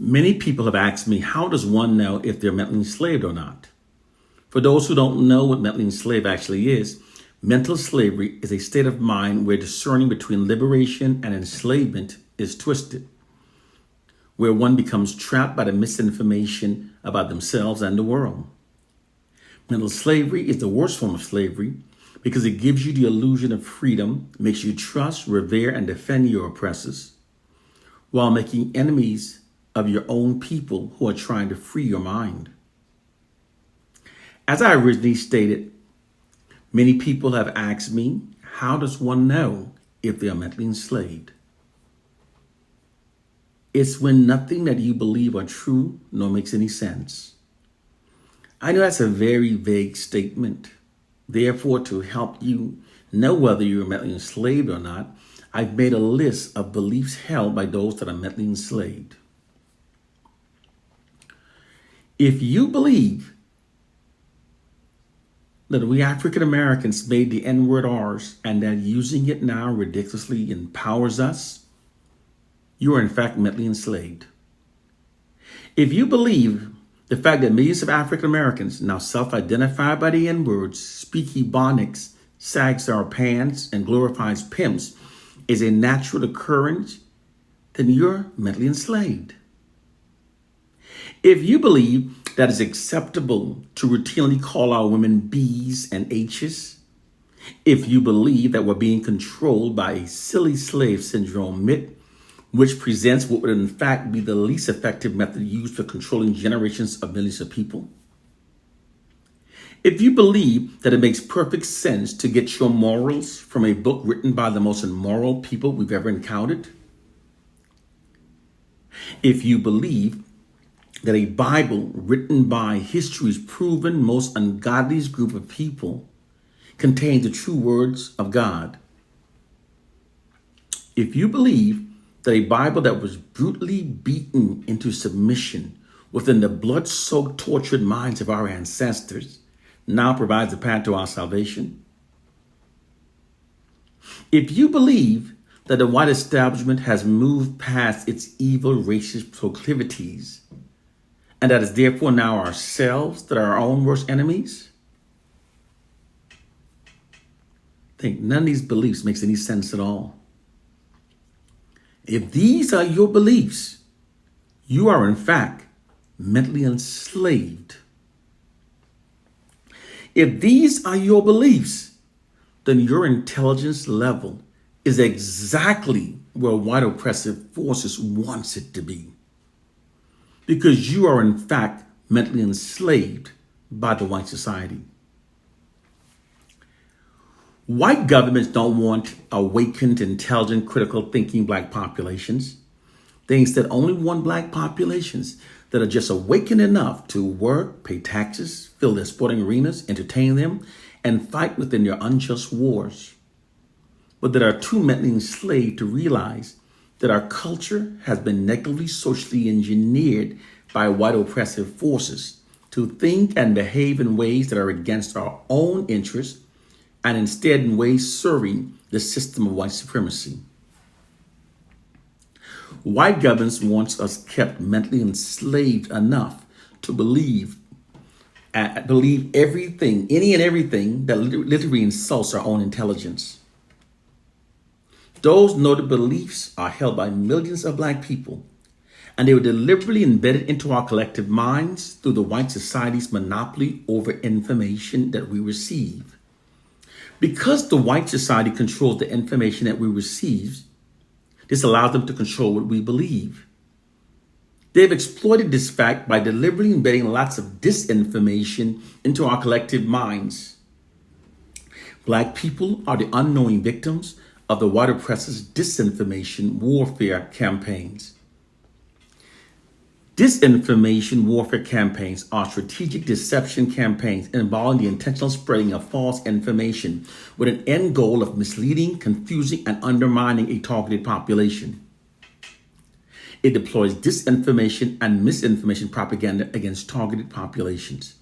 Many people have asked me, how does one know if they're mentally enslaved or not? For those who don't know what mentally enslaved actually is, mental slavery is a state of mind where discerning between liberation and enslavement is twisted, where one becomes trapped by the misinformation about themselves and the world. Mental slavery is the worst form of slavery because it gives you the illusion of freedom, makes you trust, revere, and defend your oppressors, while making enemies of your own people who are trying to free your mind. As I originally stated, many people have asked me, how does one know if they are mentally enslaved? It's when nothing that you believe are true nor makes any sense. I know that's a very vague statement. Therefore, to help you know whether you're mentally enslaved or not, I've made a list of beliefs held by those that are mentally enslaved. If you believe that we African Americans made the N-word ours and that using it now ridiculously empowers us, you are in fact mentally enslaved. If you believe the fact that millions of African Americans now self-identify by the N-words, speak Ebonics, sags our pants, and glorifies pimps is a natural occurrence, then you're mentally enslaved. If you believe that it's acceptable to routinely call our women B's and H's, if you believe that we're being controlled by a silly slave syndrome myth, which presents what would in fact be the least effective method used for controlling generations of millions of people, if you believe that it makes perfect sense to get your morals from a book written by the most immoral people we've ever encountered, if you believe that a Bible written by history's proven most ungodliest group of people contains the true words of God, if you believe that a Bible that was brutally beaten into submission within the blood-soaked, tortured minds of our ancestors now provides a path to our salvation, if you believe that the white establishment has moved past its evil racist proclivities and that it's therefore now ourselves that are our own worst enemies, I think none of these beliefs makes any sense at all. If these are your beliefs, you are in fact mentally enslaved. If these are your beliefs, then your intelligence level is exactly where white oppressive forces wants it to be, because you are in fact mentally enslaved by the white society. White governments don't want awakened, intelligent, critical thinking black populations. They instead only want black populations that are just awakened enough to work, pay taxes, fill their sporting arenas, entertain them, and fight within their unjust wars, but that are too mentally enslaved to realize that our culture has been negatively socially engineered by white oppressive forces to think and behave in ways that are against our own interests and instead in ways serving the system of white supremacy. White governments wants us kept mentally enslaved enough to believe everything, any and everything that literally insults our own intelligence. Those noted beliefs are held by millions of black people, and they were deliberately embedded into our collective minds through the white society's monopoly over information that we receive. Because the white society controls the information that we receive, this allows them to control what we believe. They've exploited this fact by deliberately embedding lots of disinformation into our collective minds. Black people are the unknowing victims of the white oppressors' disinformation warfare campaigns. Disinformation warfare campaigns are strategic deception campaigns involving the intentional spreading of false information with an end goal of misleading, confusing, and undermining a targeted population. It deploys disinformation and misinformation propaganda against targeted populations.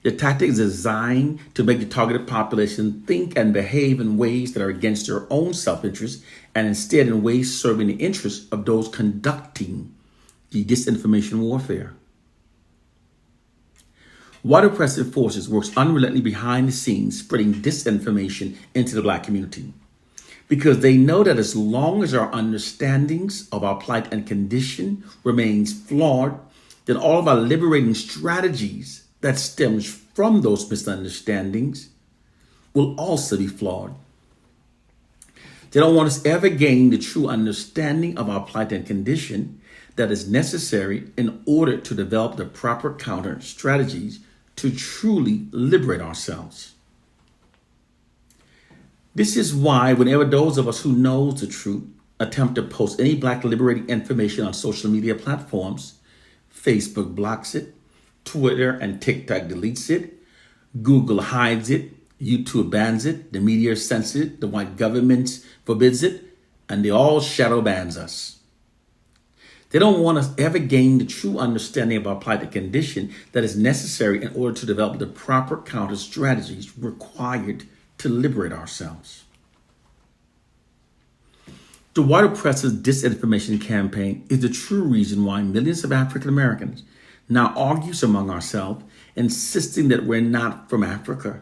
The tactic is designed to make the targeted population think and behave in ways that are against their own self-interest and instead in ways serving the interests of those conducting the disinformation warfare. White oppressive forces works unrelentingly behind the scenes, spreading disinformation into the Black community because they know that as long as our understandings of our plight and condition remains flawed, then all of our liberating strategies that stems from those misunderstandings will also be flawed. They don't want us ever gain the true understanding of our plight and condition that is necessary in order to develop the proper counter strategies to truly liberate ourselves. This is why whenever those of us who know the truth attempt to post any Black liberating information on social media platforms, Facebook blocks it, Twitter and TikTok deletes it, Google hides it, YouTube bans it, the media censors it, the white government forbids it, and they all shadow bans us. They don't want us ever gain the true understanding of our plight and condition that is necessary in order to develop the proper counter strategies required to liberate ourselves. The white oppressors' disinformation campaign is the true reason why millions of African Americans now argue among ourselves, insisting that we're not from Africa,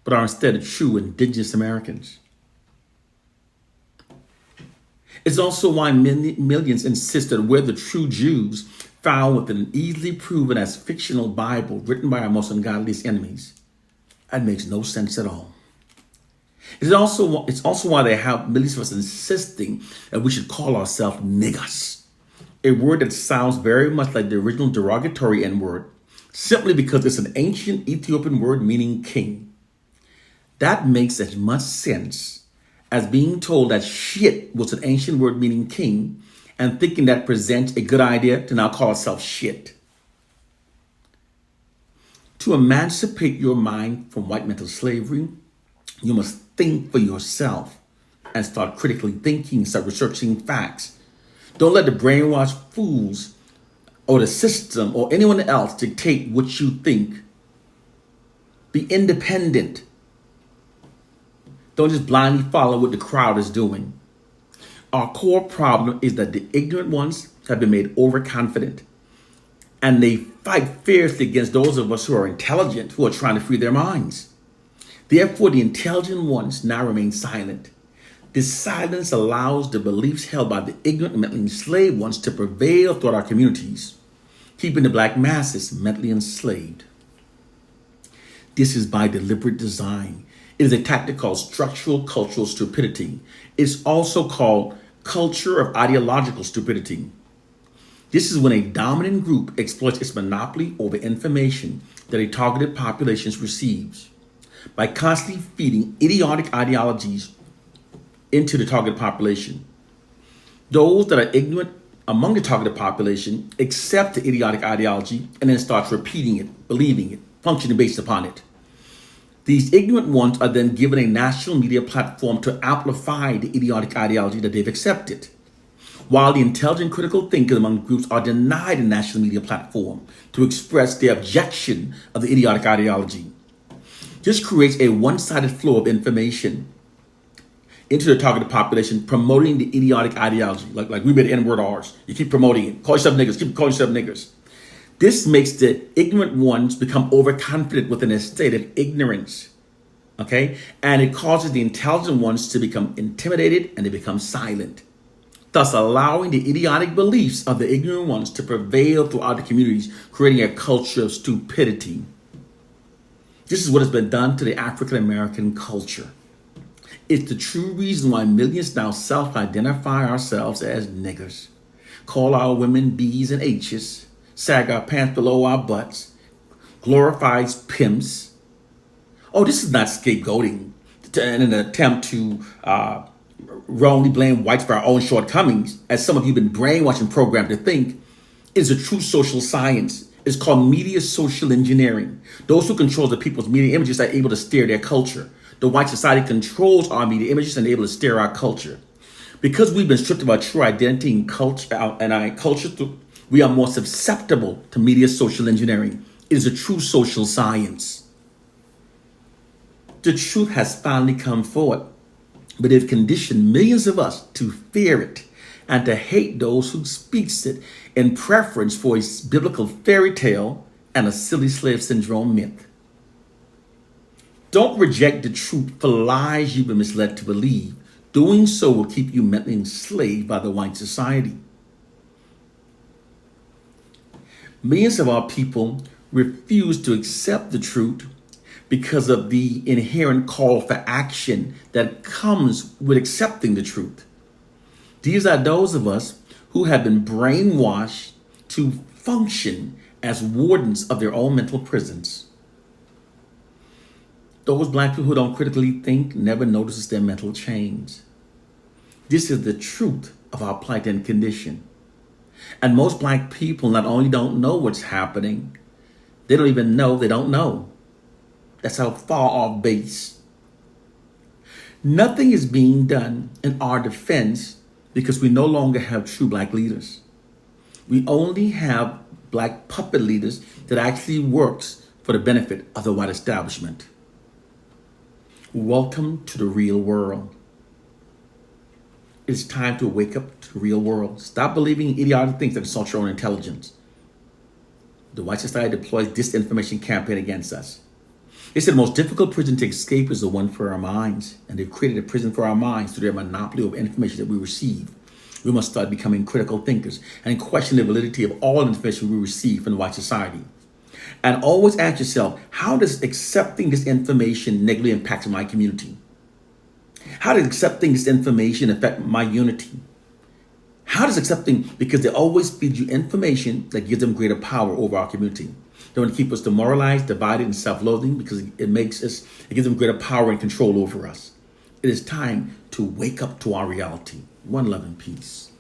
but are instead true indigenous Americans. It's also why millions insist that we're the true Jews found within an easily proven as fictional Bible written by our most ungodliest enemies. That makes no sense at all. It's also why they have millions of us insisting that we should call ourselves niggas, a word that sounds very much like the original derogatory N-word, simply because it's an ancient Ethiopian word meaning king. That makes as much sense as being told that shit was an ancient word meaning king and thinking that presents a good idea to now call itself shit. To emancipate your mind from white mental slavery, you must think for yourself and start critically thinking, start researching facts. Don't let the brainwashed fools or the system or anyone else dictate what you think. Be independent. Don't just blindly follow what the crowd is doing. Our core problem is that the ignorant ones have been made overconfident, and they fight fiercely against those of us who are intelligent, who are trying to free their minds. Therefore, the intelligent ones now remain silent. This silence allows the beliefs held by the ignorant and mentally enslaved ones to prevail throughout our communities, keeping the Black masses mentally enslaved. This is by deliberate design. It is a tactic called structural cultural stupidity. It's also called culture of ideological stupidity. This is when a dominant group exploits its monopoly over information that a targeted population receives by constantly feeding idiotic ideologies into the target population. Those that are ignorant among the targeted population accept the idiotic ideology and then starts repeating it, believing it, functioning based upon it. These ignorant ones are then given a national media platform to amplify the idiotic ideology that they've accepted, while the intelligent critical thinkers among groups are denied a national media platform to express their objection of the idiotic ideology. This creates a one-sided flow of information into the targeted population, promoting the idiotic ideology, like we made N-word R's. You keep promoting it. Call yourself niggas. Keep calling yourself niggas. This makes the ignorant ones become overconfident within a state of ignorance, okay? And it causes the intelligent ones to become intimidated and they become silent, thus allowing the idiotic beliefs of the ignorant ones to prevail throughout the communities, creating a culture of stupidity. This is what has been done to the African American culture. It's the true reason why millions now self-identify ourselves as niggers, call our women B's and H's, sag our pants below our butts, glorifies pimps. Oh, this is not scapegoating in an attempt to wrongly blame whites for our own shortcomings, as some of you have been brainwashed and programmed to think. It is a true social science. It's called media social engineering. Those who control the people's media images are able to steer their culture. The white society controls our media images and able to steer our culture. Because we've been stripped of our true identity and culture, we are more susceptible to media social engineering. It is a true social science. The truth has finally come forward, but it conditioned millions of us to fear it and to hate those who speaks it in preference for a biblical fairy tale and a silly slave syndrome myth. Don't reject the truth for lies you've been misled to believe. Doing so will keep you mentally enslaved by the white society. Millions of our people refuse to accept the truth because of the inherent call for action that comes with accepting the truth. These are those of us who have been brainwashed to function as wardens of their own mental prisons. Those black people who don't critically think never notices their mental change. This is the truth of our plight and condition. And most black people not only don't know what's happening, they don't even know they don't know. That's how far off base. Nothing is being done in our defense because we no longer have true black leaders. We only have black puppet leaders that actually works for the benefit of the white establishment. Welcome to the real world. It's time to wake up to the real world. Stop believing idiotic things that insult your own intelligence. The white society deploys disinformation campaign against us. They said the most difficult prison to escape is the one for our minds. And they've created a prison for our minds through their monopoly of information that we receive. We must start becoming critical thinkers and question the validity of all information we receive from the white society. And always ask yourself, how does accepting this information negatively impact my community? How does accepting this information affect my unity? How does accepting, because they always feed you information that gives them greater power over our community. They want to keep us demoralized, divided, and self-loathing because it gives them greater power and control over us. It is time to wake up to our reality. One love and peace.